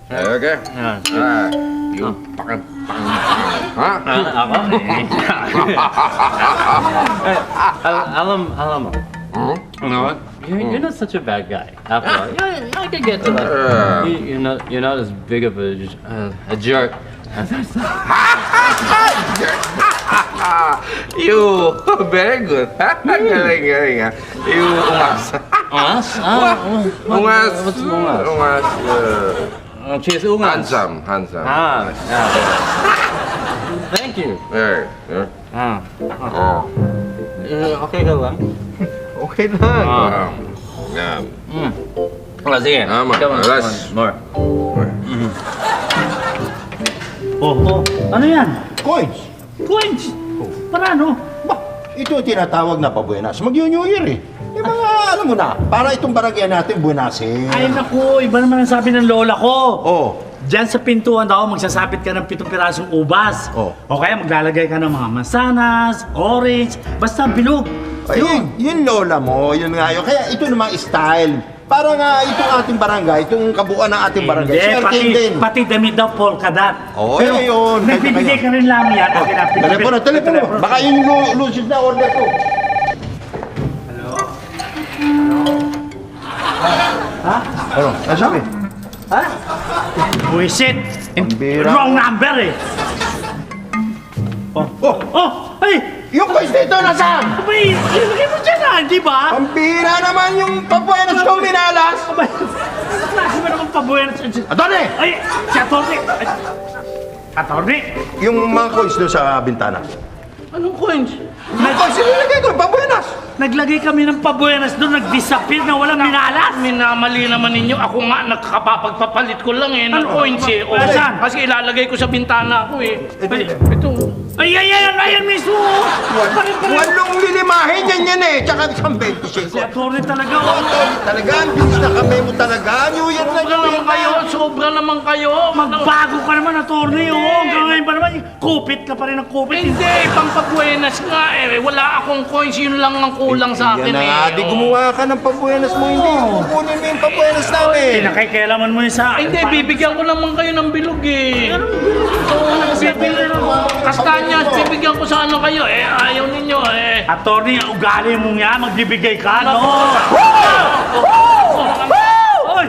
Okay? Yung ha? Ako? Alam mo. You know what? You're not such a bad guy. After all, I can get to that. You're not as big of a jerk. You, very good. Galing ha. You, ungas. Ungas? Ungas. What's ungas? Ungas. Cheers, ungas. Handsome. Yeah. Thank you. Yeah. Oh. Okay ka lang? Okay lang. Yeah. Sige. Tama. Come on, Last. more. Oh, ano yan? Coins! Coins! Para ano? Ba, ito tinatawag na pabuenas. Mag-New Year eh. Yung mga, alam mo na, para itong barangay natin, buenasin. Ay naku, iba naman ang sabi ng lola ko. Oh. Diyan sa pintuan daw, magsasapit ka ng 7 pirasong ubas. Oh. O kaya maglalagay ka ng mga mansanas, orange, basta bilog. Ayun, yun lola mo, yun nga yun. Kaya ito namang style. Para nga itong ating barangay, itong kabuuan ng ating barangay. Swerte din. Pati damit daw polka dot. Oo, Pero yun. nagbibigay ka rin lang yan. Oh, telepono. Baka yun yung lucid na order ko. Ha? Ano? Nasabi? Ha? Buisit. Pambira. Wrong number eh. Oh! Ay! Yung coins dito, nasaan? Abay! Ilagay mo dyan ah, di ba? Pambira naman yung pabuenas ko minalas. Abay! Ano klase ba naman pabuenas? Atone! Ay! Si Atty! Atty! Yung mga coins doon sa bintana. Anong coins? Yung coins, sinilagay ko, pabuenas. Naglagay kami ng pabuenas doon, nag-disappear na walang minalas. Minamali naman ninyo. Ako nga, nagkapapagpapalit ko lang eh, ng coins eh. O, Saan? kasi ilalagay ko sa bintana ko eh. Ito. Ayan mismo! Walong lilimahin yan eh. Tsaka isang 25. Si Atty talaga, Oo, oh. Tony, talaga. Ang bilis na kami mo talaga. New Year na, Sobra New Year naman kayo, na. sobra naman kayo. Magbago ka naman, Atty, oh. Hanggang ngayon pa naman, kupit ka pa rin ng kupit. Hindi, pampabuenas nga eh. Wala akong coins, yun lang ang kulang sa akin Yan na eh. nga, di gumawa ka ng pabuenas mo. Hindi kukunin mo yung pabuenas namin. Pinakaikialaman mo yun sa... Hindi, bibigyan ko naman kayo ng bilog eh. Anong bilog? Oo, bibigyan ko. Kastanya, bibigyan ko sa ano kayo eh. Ayaw ninyo eh. Atty, ang ugali mong yan, magbibigay ka, no? Oy!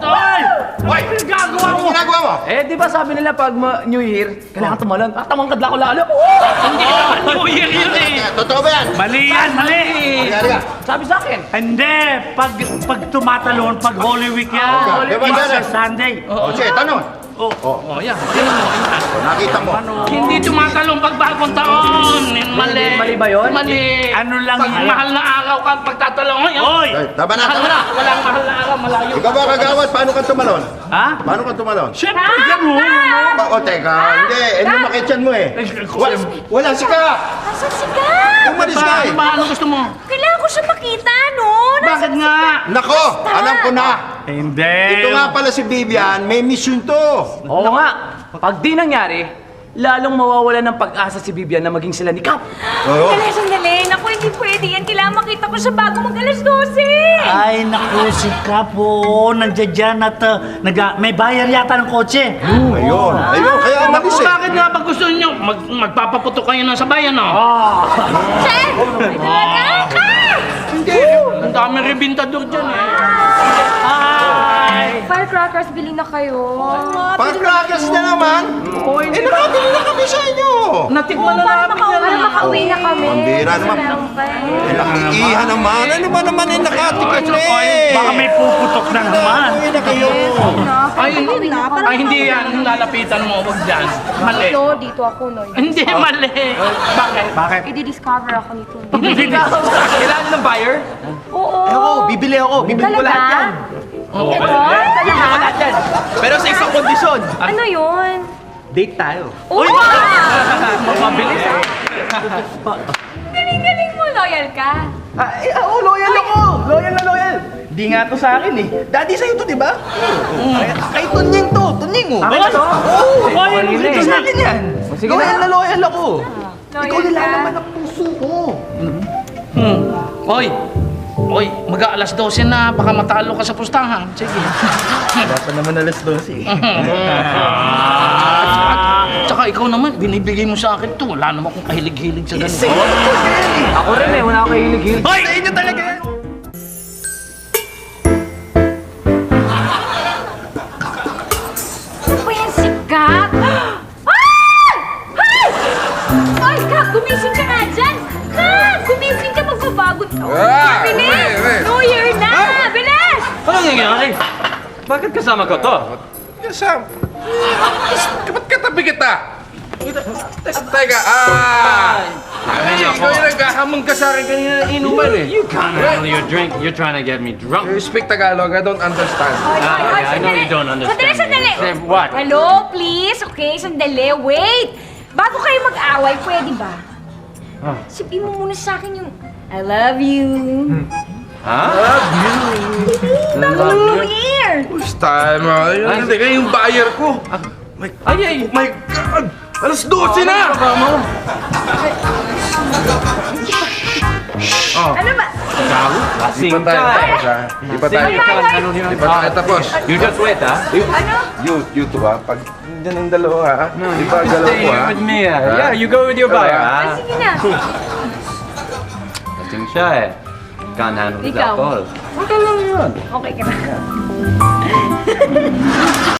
Oy! Oy! Pinagagawa Ano mo! ginagawa mo? Eh, di ba sabi nila pag New Year, kailangan tumalon? Tamang kadla ko lalo. Hindi naman New Year yun eh. Totoo ba yan? Mali yan, mali! Halika. Sabi sa akin. Hindi, pag tumatalon, pag Holy Week yan. Okay, diba, Easter Janet? Sunday. O, sige, tanong. Oh, yan. Tingnan mo. O, nakita mo. Hindi tumatalong pag bagong taon. Mali. Mali ba yun? Mali. Ano lang Pag yan? mahal na araw ka, pagtatalong. Oy! Ay, tama na, Mahal tama na. na. Walang mahal na araw, malayo. Ikaw ba kagawad? Paano ka tumalon? Ha? Paano ka tumalon? Siyempre, ganun. O, teka. Hindi, lumakit yan mo eh. Wala si Ka. Nasaan si Gab? Umalis ka eh. Ano gusto mo? Kailangan ko siya makita, no? Bakit nga? Nako, alam ko na. Hindi. Ito nga pala si Vivian, may mission to. Oo nga. Pag di nangyari, lalong mawawalan ng pag-asa si Vivian na maging sila ni Cap. Oo. Sandali. Naku, hindi pwede yan. Kailangan makita ko siya bago mag-alas 12. Ay, naku, si Kapo. Nandiyan dyan at may bayar yata ng kotse. Ayun, kaya umalis eh. Bakit nga pag gusto niyo, magpapaputok kayo na sa bayan, no? Sir! Hindi. Ang dami rebintador dyan eh. Firecrackers, bili na kayo. Pag-crackers na naman. Nakabili na kami sa inyo. Natikman na namin yan. Para makauwi na kami. Pambira naman. Iha naman. Ano ba naman yung nakatikin na eh? Baka may puputok na naman. Uwi na kayo. Ay, hindi yan. Lalapitan mo. Huwag dyan. Mali. Dito, dito ako, no? Hindi, mali. Bakit? Bakit? I-discover ako nito. Kailangan ng buyer? Oo. Bibili ako. Bibili ko lahat yan. Ito? Talaga? Lahat yan. Pero sa isang kondisyon. Ano yun? Date tayo. Uy! Mabilis ah. Galing-galing mo, loyal ka. Oo, loyal ako. Loyal na loyal. Di nga to sa akin eh. Daddy sa'yo to, di ba? Kay Tunying to. Tunying oh. Akin na to? Oo, Ito sa akin yan. Loyal na loyal ako. Ikaw Loyal ka. nilalaman ang puso ko. Hoy, Oy, mag-aalas 12 na, baka matalo ka sa pustahan. Sige. Dapat naman alas 12 eh. Tsaka ikaw naman, binibigay mo sa akin to. Wala naman akong kahilig-hilig sa ganun. Ako rin eh, wala akong kahilig-hilig. Hoy! Sa inyo talaga yan! Ano ba yan si Kap? Ay! Ay! Ay, Kap, gumising ka nga dyan! Kap, gumising ka, magbabago ka. Ah! Bilis! Wait. New Year na! Bilis! Anong nangyari? Bakit kasama ko to? Sam, ba't katabi kita? Teka, ikaw yung naghahamon ka sa akin kanina ng inuman eh. You can't handle your drink. You're trying to get me drunk. You speak Tagalog, I don't understand. I know you don't understand. Sandali! Say what? Hello, please? Okay, sandali. Wait! Bago kayo mag-away, pwede ba? Sabihin mo muna sa akin yung I love you. Bago New Year! Style mo. Hindi ka yung buyer ko. Ay! My God! Alas 12 na! Ano ba? Di pa tayo tapos ha? Di pa tayo tapos. You just wait, ah? Ano? You two ha? Pag dyan ang dalawa ha? Di ba galaw Stay ko ha? here with me, ah. Yeah, you go with your buyer, ah. Sige na. Lasing siya eh. Can't handle his Ikaw. alcohol. Okay ka na.